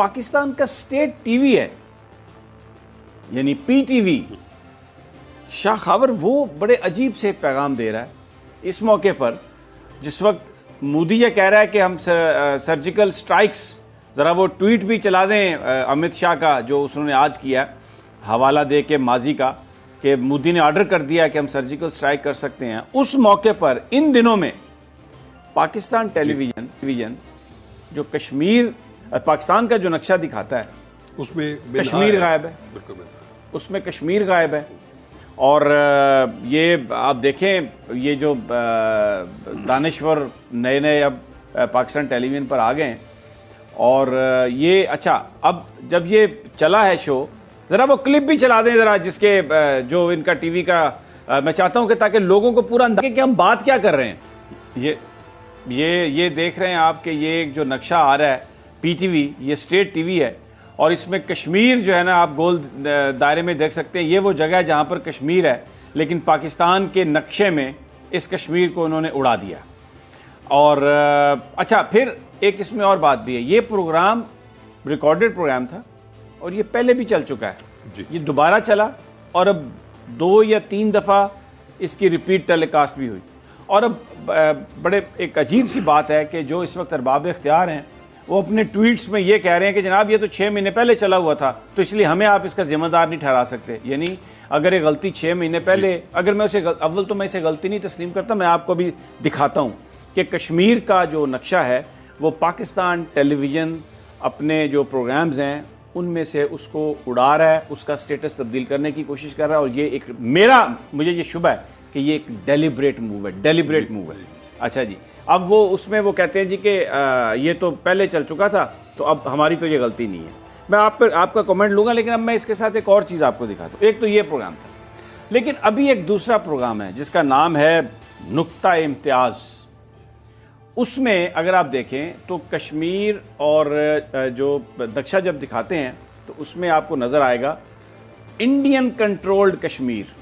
پاکستان کا state T V ہے یعنی پی ٹی وی، شاہ خاور وہ بڑے عجیب سے پیغام دے رہا ہے اس موقع پر، جس وقت مودی یہ کہہ رہا ہے کہ ہم سرجیکل سٹرائکس، ذرا وہ ٹویٹ بھی چلا دیں امت شاہ کا جو انہوں نے آج کیا ہے حوالہ دے کے ماضی کا، کہ مودی نے آرڈر کر دیا کہ ہم سرجیکل سٹرائک کر سکتے ہیں۔ اس موقع پر ان دنوں میں پاکستان ٹیلی ویژن جو کشمیر، پاکستان کا جو نقشہ دکھاتا ہے اس میں کشمیر غائب ہے، اس میں کشمیر غائب ہے۔ اور یہ آپ دیکھیں یہ جو دانشور نئے اب پاکستان ٹیلی ویژن پر آ گئے ہیں، اور یہ اچھا اب جب یہ چلا ہے شو، ذرا وہ کلپ بھی چلا دیں ذرا، جس کے جو ان کا ٹی وی کا میں چاہتا ہوں کہ تاکہ لوگوں کو پورا اندازہ کہ ہم بات کیا کر رہے ہیں۔ یہ دیکھ رہے ہیں آپ کہ یہ جو نقشہ آ رہا ہے پی ٹی وی، یہ اسٹیٹ ٹی وی ہے، اور اس میں کشمیر جو ہے نا آپ گول دائرے میں دیکھ سکتے ہیں، یہ وہ جگہ ہے جہاں پر کشمیر ہے، لیکن پاکستان کے نقشے میں اس کشمیر کو انہوں نے اڑا دیا۔ اور اچھا پھر ایک اس میں اور بات بھی ہے، یہ پروگرام ریکارڈڈ پروگرام تھا اور یہ پہلے بھی چل چکا ہے، یہ دوبارہ چلا اور اب 2 یا 3 دفعہ اس کی ریپیٹ ٹیلی کاسٹ بھی ہوئی۔ اور اب بڑے ایک عجیب سی بات ہے کہ جو اس وقت ارباب اختیار ہیں وہ اپنے ٹویٹس میں یہ کہہ رہے ہیں کہ جناب یہ تو 6 مہینے پہلے چلا ہوا تھا، تو اس لیے ہمیں آپ اس کا ذمہ دار نہیں ٹھہرا سکتے۔ یعنی اگر یہ غلطی 6 مہینے پہلے، اگر میں اسے اول تو میں اسے غلطی نہیں تسلیم کرتا، میں آپ کو بھی دکھاتا ہوں کہ کشمیر کا جو نقشہ ہے وہ پاکستان ٹیلی ویژن اپنے جو پروگرامز ہیں ان میں سے اس کو اڑا رہا ہے، اس کا سٹیٹس تبدیل کرنے کی کوشش کر رہا ہے، اور یہ ایک مجھے یہ شبہ ہے کہ یہ ایک ڈیلیبریٹ موو ہے۔ اچھا جی، اب وہ اس میں وہ کہتے ہیں جی کہ یہ تو پہلے چل چکا تھا تو اب ہماری تو یہ غلطی نہیں ہے۔ میں آپ کا کمنٹ لوں گا، لیکن اب میں اس کے ساتھ ایک اور چیز آپ کو دکھاتا ہوں۔ ایک تو یہ پروگرام تھا، لیکن ابھی ایک دوسرا پروگرام ہے جس کا نام ہے نقطہ امتیاز۔ اس میں اگر آپ دیکھیں تو کشمیر اور جو نقشہ جب دکھاتے ہیں تو اس میں آپ کو نظر آئے گا انڈین کنٹرولڈ کشمیر۔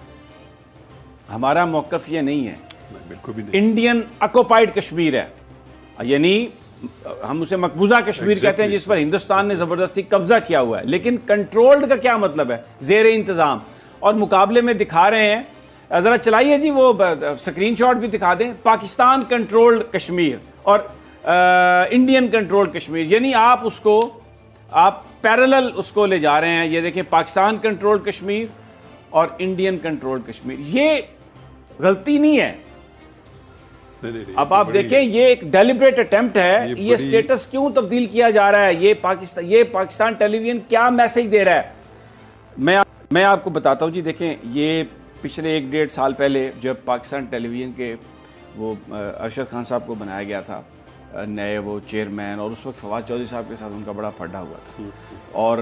ہمارا موقف یہ نہیں ہے، بالکل بھی نہیں، انڈین اکوپائڈ کشمیر ہے، یعنی ہم اسے مقبوضہ کشمیر کہتے ہیں جس پر ہندوستان نے زبردستی قبضہ کیا ہوا ہے۔ لیکن کنٹرولڈ کا کیا مطلب ہے؟ زیر انتظام۔ اور مقابلے میں دکھا رہے ہیں، ذرا چلائیے جی وہ سکرین شاٹ بھی دکھا دیں، پاکستان کنٹرولڈ کشمیر اور انڈین کنٹرولڈ کشمیر، یعنی آپ پیرلل اس کو لے جا رہے ہیں۔ یہ دیکھیں پاکستان کنٹرولڈ کشمیر اور انڈین کنٹرولڈ کشمیر، یہ غلطی نہیں ہے۔ اب آپ دیکھیں یہ ایک ڈیلیبریٹ اٹیمپٹ ہے، یہ سٹیٹس کیوں تبدیل کیا جا رہا ہے، یہ پاکستان ٹیلی ویژن کیا میسج دے رہا ہے۔ میں آپ کو بتاتا ہوں جی، دیکھیں یہ پچھلے 1-1.5 سال پہلے جب پاکستان ٹیلی ویژن کے وہ ارشد خان صاحب کو بنایا گیا تھا نئے وہ چیئرمین، اور اس وقت فواد چودھری صاحب کے ساتھ ان کا بڑا پھڈا ہوا تھا، اور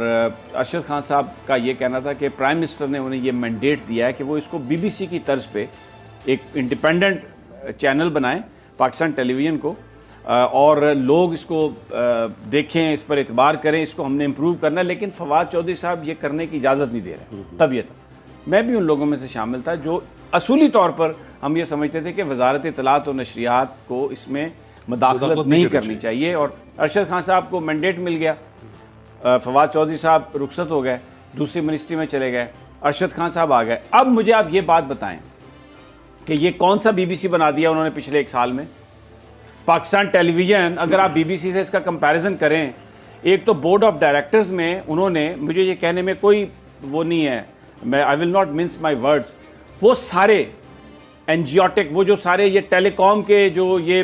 ارشد خان صاحب کا یہ کہنا تھا کہ پرائم منسٹر نے انہیں یہ مینڈیٹ دیا ہے کہ وہ اس کو بی بی سی کی طرز پہ ایک انڈیپینڈنٹ چینل بنائیں پاکستان ٹیلی ویژن کو، اور لوگ اس کو دیکھیں، اس پر اعتبار کریں، اس کو ہم نے امپروو کرنا ہے۔ لیکن فواد چودھری صاحب یہ کرنے کی اجازت نہیں دے رہے۔ تب یہ تھا، میں بھی ان لوگوں میں سے شامل تھا جو اصولی طور پر ہم یہ سمجھتے تھے کہ وزارت اطلاعات و نشریات کو اس میں مداخلت نہیں کرنی چاہیے، اور ارشد خان صاحب کو مینڈیٹ مل گیا، فواد چودھری صاحب رخصت ہو گئے، دوسری منسٹری میں چلے گئے، ارشد خان صاحب آ گئے۔ اب مجھے آپ یہ بات بتائیں کہ یہ کون سا بی بی سی بنا دیا انہوں نے پچھلے 1 سال میں؟ پاکستان ٹیلی ویژن اگر آپ بی بی سی سے اس کا کمپیریزن کریں، ایک تو بورڈ آف ڈائریکٹرز میں انہوں نے، مجھے یہ کہنے میں کوئی وہ نہیں ہے، میں I will not mince my words, وہ سارے انجیوٹک، وہ جو سارے یہ ٹیلی کام کے جو یہ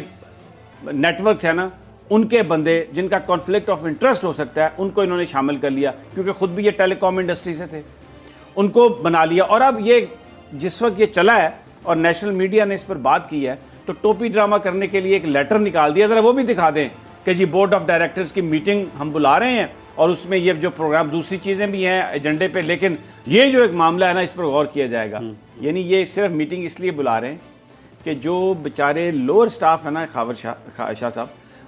نیٹ ورکس ہیں نا، ان کے بندے جن کا کانفلکٹ آف انٹرسٹ ہو سکتا ہے ان کو انہوں نے شامل کر لیا، کیونکہ خود بھی یہ ٹیلی کام انڈسٹری سے تھے، ان کو بنا لیا۔ اور اب یہ جس وقت یہ چلا ہے اور نیشنل میڈیا نے اس پر بات کی ہے تو ٹوپی ڈرامہ کرنے کے لیے ایک لیٹر نکال دیا، ذرا وہ بھی دکھا دیں کہ جی بورڈ آف ڈائریکٹرز کی میٹنگ ہم بلا رہے ہیں اور اس میں یہ جو پروگرام دوسری چیزیں بھی ہیں ایجنڈے پہ، لیکن یہ جو ایک معاملہ ہے نا اس پر غور کیا جائے گا۔ یعنی یہ صرف میٹنگ اس لیے بلا رہے ہیں کہ جو بیچارے لوور سٹاف ہے نا خاور شاہ صاحب،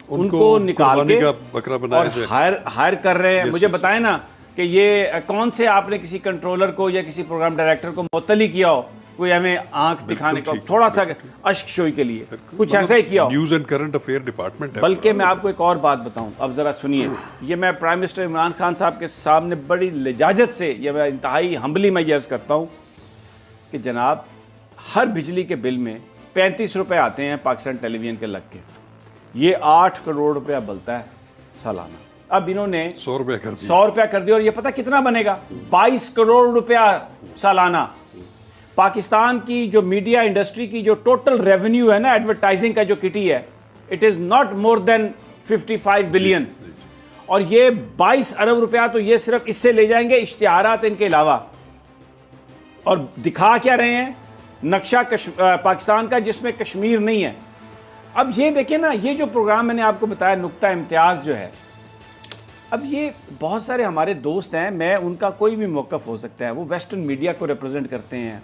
ان کو نکال کے اور ہائر کر رہے ہیں۔ مجھے بتائیں نا کہ یہ کون سے آپ نے کسی کنٹرولر کو یا کسی پروگرام ڈائریکٹر کو معطل کیا ہو کوئی ہمیں آنکھ دکھانے کا تھوڑا سا اشک شوئی کے لیے کچھ ایسا ہی کیا ہو. News and current affair department ہے. بلکہ میں آپ کو ایک اور بات بتاؤں, اب ذرا سنیے, یہ میں پرائم منسٹر عمران خان صاحب کے سامنے بڑی لجاجت سے, یہ میں انتہائی ہمبلی میں یہ عرض کرتا ہوں کہ جناب ہر بجلی کے بل میں 35 روپے آتے ہیں پاکستان ٹیلی ویژن کے لگ کے, یہ 8 کروڑ روپیہ بلتا ہے سالانہ. اب انہوں نے 100 روپے کر دیا. 100 روپیہ کر دیا, اور یہ پتہ کتنا بنے گا, 22 کروڑ روپیہ سالانہ. پاکستان کی جو میڈیا انڈسٹری کی جو ٹوٹل ریونیو ہے نا ایڈورٹائزنگ کا جو کٹی ہے, it is not more than 55 billion, اور یہ 22 ارب روپیہ تو یہ صرف اس سے لے جائیں گے اشتہارات ان کے علاوہ. اور دکھا کیا رہے ہیں, نقشہ پاکستان کا جس میں کشمیر نہیں ہے. اب یہ دیکھیں نا, یہ جو پروگرام میں نے آپ کو بتایا نقطہ امتیاز جو ہے, اب یہ بہت سارے ہمارے دوست ہیں, میں ان کا کوئی بھی موقف ہو سکتا ہے, وہ ویسٹرن میڈیا کو ریپرزینٹ کرتے ہیں,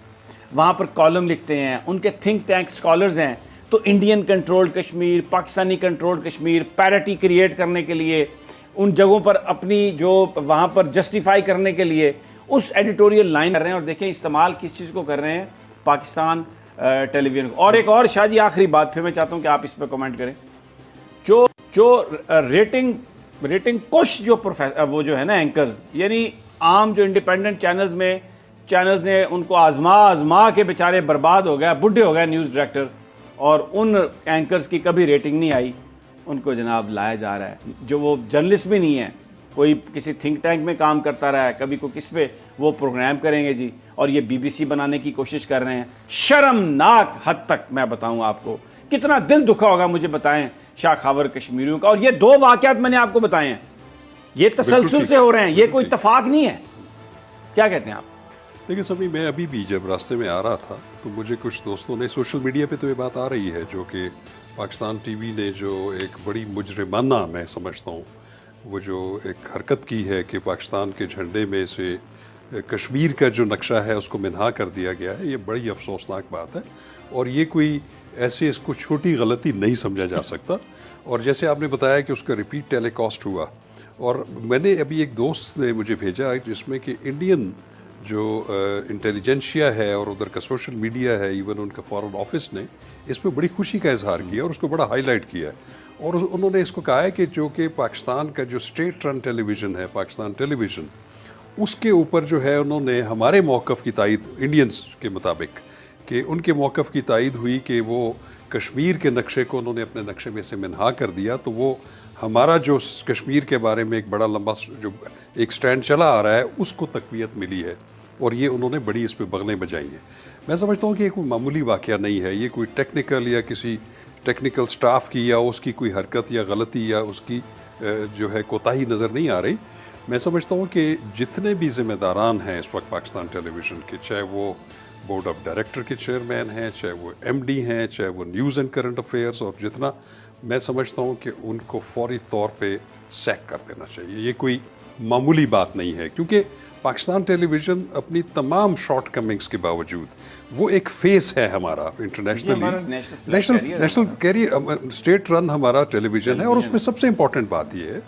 وہاں پر کالم لکھتے ہیں, ان کے تھنک ٹینک سکالرز ہیں, تو Indian control Kashmir, Pakistani control Kashmir, parity create کرنے کے لیے, ان جگہوں پر اپنی جو وہاں پر جسٹیفائی کرنے کے لیے اس ایڈیٹوریل لائن کر رہے ہیں. اور دیکھیں استعمال کس چیز کو کر رہے ہیں, پاکستان ٹیلی ویژن. اور ایک اور شاہ جی آخری بات, پھر میں چاہتا ہوں کہ آپ اس پہ کمنٹ کریں. جو ریٹنگ کش جو وہ جو ہے نا اینکرز, یعنی عام جو انڈیپینڈنٹ چینلز نے ان کو آزما کے بیچارے برباد ہو گیا, بڈھے ہو گئے نیوز ڈائریکٹر, اور ان اینکرز کی کبھی ریٹنگ نہیں آئی, ان کو جناب لایا جا رہا ہے. جو وہ جرنلسٹ بھی نہیں ہے, کوئی کسی تھنک ٹینک میں کام کرتا رہا ہے, کبھی کوئی کس پہ وہ پروگرام کریں گے جی, اور یہ BBC بنانے کی کوشش کر رہے ہیں. شرمناک حد تک میں بتاؤں آپ کو, کتنا دل دکھا ہوگا مجھے بتائیں شاہ خاور کشمیریوں کا. اور یہ 2 واقعات میں نے آپ کو بتائے ہیں, یہ تسلسل سے ہو رہے ہیں, یہ کوئی اتفاق نہیں ہے. کیا کہتے ہیں آپ؟ دیکھیں سبھی, میں ابھی بھی جب راستے میں آ رہا تھا تو مجھے کچھ دوستوں نے, سوشل میڈیا پہ تو یہ بات آ رہی ہے, جو کہ پاکستان ٹی وی نے جو ایک بڑی مجرمانہ میں سمجھتا ہوں وہ جو ایک حرکت کی ہے کہ پاکستان کے جھنڈے میں سے کشمیر کا جو نقشہ ہے اس کو منہا کر دیا گیا ہے, یہ بڑی افسوسناک بات ہے. اور یہ کوئی ایسے اس کو چھوٹی غلطی نہیں سمجھا جا سکتا. اور جیسے آپ نے بتایا کہ اس کا ریپیٹ ٹیلی کاسٹ ہوا, اور میں نے ابھی ایک دوست نے مجھے بھیجا جس میں کہ انڈین جو انٹیلیجنشیا ہے اور ادھر کا سوشل میڈیا ہے, ایون ان کا فارن آفس نے اس میں بڑی خوشی کا اظہار کیا اور اس کو بڑا ہائی لائٹ کیا ہے. اور انہوں نے اس کو کہا ہے کہ جو کہ پاکستان کا جو اسٹیٹ رن ٹیلی ویژن ہے, پاکستان ٹیلی ویژن, اس کے اوپر جو ہے انہوں نے ہمارے موقف کی تائید, انڈینز کے مطابق, کہ ان کے موقف کی تائید ہوئی کہ وہ کشمیر کے نقشے کو انہوں نے اپنے نقشے میں سے منہا کر دیا. تو وہ ہمارا جو کشمیر کے بارے میں ایک بڑا لمبا جو ایک سٹینڈ چلا آ رہا ہے اس کو تقویت ملی ہے, اور یہ انہوں نے بڑی اس پہ بغلیں بجائی ہیں. میں سمجھتا ہوں کہ یہ کوئی معمولی واقعہ نہیں ہے, یہ کوئی ٹیکنیکل یا کسی ٹیکنیکل سٹاف کی یا اس کی کوئی حرکت یا غلطی یا اس کی جو ہے کوتاہی نظر نہیں آ رہی. میں سمجھتا ہوں کہ جتنے بھی ذمہ داران ہیں اس وقت پاکستان ٹیلی ویژن کے, چاہے وہ بورڈ آف ڈائریکٹر کے چیئرمین ہیں, چاہے وہ MD ہیں, چاہے وہ نیوز اینڈ کرنٹ افیئرس, اور جتنا, میں سمجھتا ہوں کہ ان کو فوری طور پہ سیک کر دینا چاہیے. یہ کوئی معمولی بات نہیں ہے, کیونکہ پاکستان ٹیلی ویژن اپنی تمام شارٹ کمنگز کے باوجود وہ ایک فیس ہے ہمارا internationally, national carrier, state run ہمارا ٹیلی ویژن ہے. اور اس میں سب سے امپورٹنٹ بات یہ ہے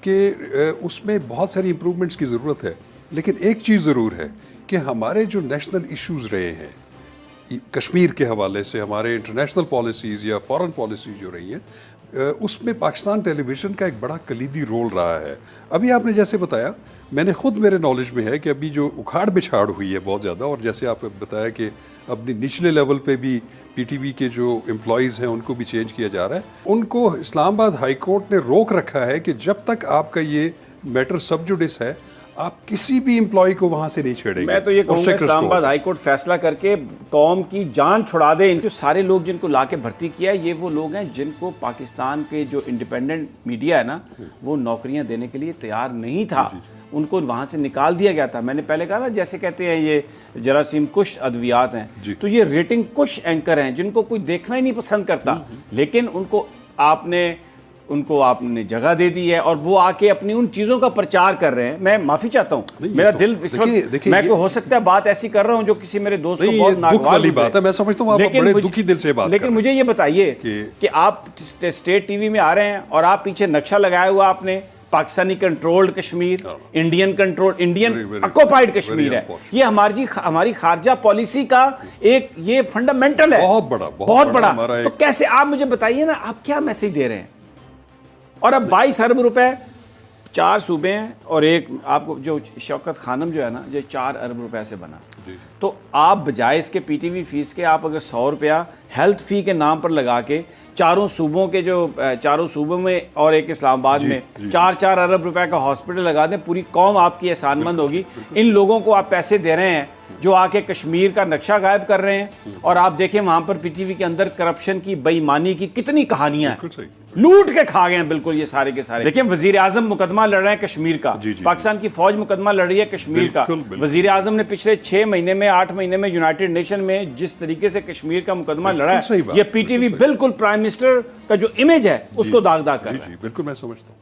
کہ اس میں بہت ساری امپرومنٹس کی ضرورت ہے, لیکن ایک چیز ضرور ہے کہ ہمارے جو نیشنل ایشوز رہے ہیں کشمیر کے حوالے سے, ہمارے انٹرنیشنل پالیسیز یا فارن پالیسیز جو رہی ہیں, اس میں پاکستان ٹیلی ویژن کا ایک بڑا کلیدی رول رہا ہے. ابھی آپ نے جیسے بتایا, میں نے خود, میرے نالج میں ہے کہ ابھی جو اکھاڑ بچھاڑ ہوئی ہے بہت زیادہ, اور جیسے آپ نے بتایا کہ اپنی نچلے لیول پہ بھی PTV کے جو امپلائیز ہیں ان کو بھی چینج کیا جا رہا ہے. ان کو اسلام آباد ہائی کورٹ نے روک رکھا ہے کہ جب تک آپ کا یہ میٹر سب جوڈس ہے آپ کسی بھی امپلائی کو وہاں سے نہیں چھیڑیں گے. میں تو یہ کہوں گا اسلام آباد ہائی کورٹ فیصلہ کر کے قوم کی جان چھڑا دے. جو سارے لوگ جن کو لا کے بھرتی کیا, یہ وہ لوگ ہیں جن کو پاکستان کے جو انڈیپینڈنٹ میڈیا ہے نا, وہ نوکریاں دینے کے لیے تیار نہیں تھا, ان کو وہاں سے نکال دیا گیا تھا. میں نے پہلے کہا نا, جیسے کہتے ہیں یہ جراثیم کش ادویات ہیں, تو یہ ریٹنگ کش اینکر ہیں جن کو کوئی دیکھنا ہی نہیں پسند کرتا, لیکن ان کو آپ نے جگہ دے دی ہے, اور وہ آ کے اپنی ان چیزوں کا پرچار کر رہے ہیں. میں معافی چاہتا ہوں, میرا دل اس وقت, میں کو ہو سکتا ہے بات ایسی کر رہا ہوں جو کسی میرے دوست کو بہت ناگوار بات ہے, میں سمجھتا ہوں آپ بڑے دکھی دل سے بات, لیکن مجھے یہ بتائیے کہ آپ اسٹیٹ TV میں آ رہے ہیں اور آپ پیچھے نقشہ لگایا ہوا آپ نے Pakistani controlled Kashmir, Indian control, Indian Very, very, occupied Kashmir very ہے. unfortunate. یہ ہماری خارجہ پالیسی کا ایک یہ فنڈامنٹل ہے، بہت بڑا تو کیسے آپ مجھے بتائیے نا آپ کیا میسج دے رہے ہیں؟ اور اب 22 ارب روپے 4 صوبے ہیں اور ایک آپ کو جو شوکت خانم جو ہے نا جو 4 ارب روپے سے بنا، تو آپ بجائے اس کے پی ٹی وی فیس کے آپ اگر 100 روپیہ ہیلتھ فی کے نام پر لگا کے چاروں صوبوں میں اور ایک اسلام آباد میں 4 ارب روپے کا ہاسپٹل لگا دیں، پوری قوم آپ کی احسان مند ہوگی. ان لوگوں کو آپ پیسے دے رہے ہیں جو آ کے کشمیر کا نقشہ غائب کر رہے ہیں، اور آپ دیکھیں وہاں پر پی ٹی وی کے اندر کرپشن کی، بے ایمانی کی کتنی کہانیاں ہیں، لوٹ کے کھا گئے ہیں بالکل یہ سارے کے سارے. دیکھیں وزیر اعظم مقدمہ لڑ رہے ہیں کشمیر کا، پاکستان کی فوج مقدمہ لڑ رہی ہے کشمیر کا. وزیر اعظم نے پچھلے 6 مہینے میں 8 مہینے میں یونائٹڈ نیشن میں جس طریقے سے کشمیر کا مقدمہ لڑا ہے، یہ پی ٹی وی بالکل پرائم منسٹر کا جو امیج ہے اس کو داغ کر رہا ہے. بالکل میں سمجھتا ہوں.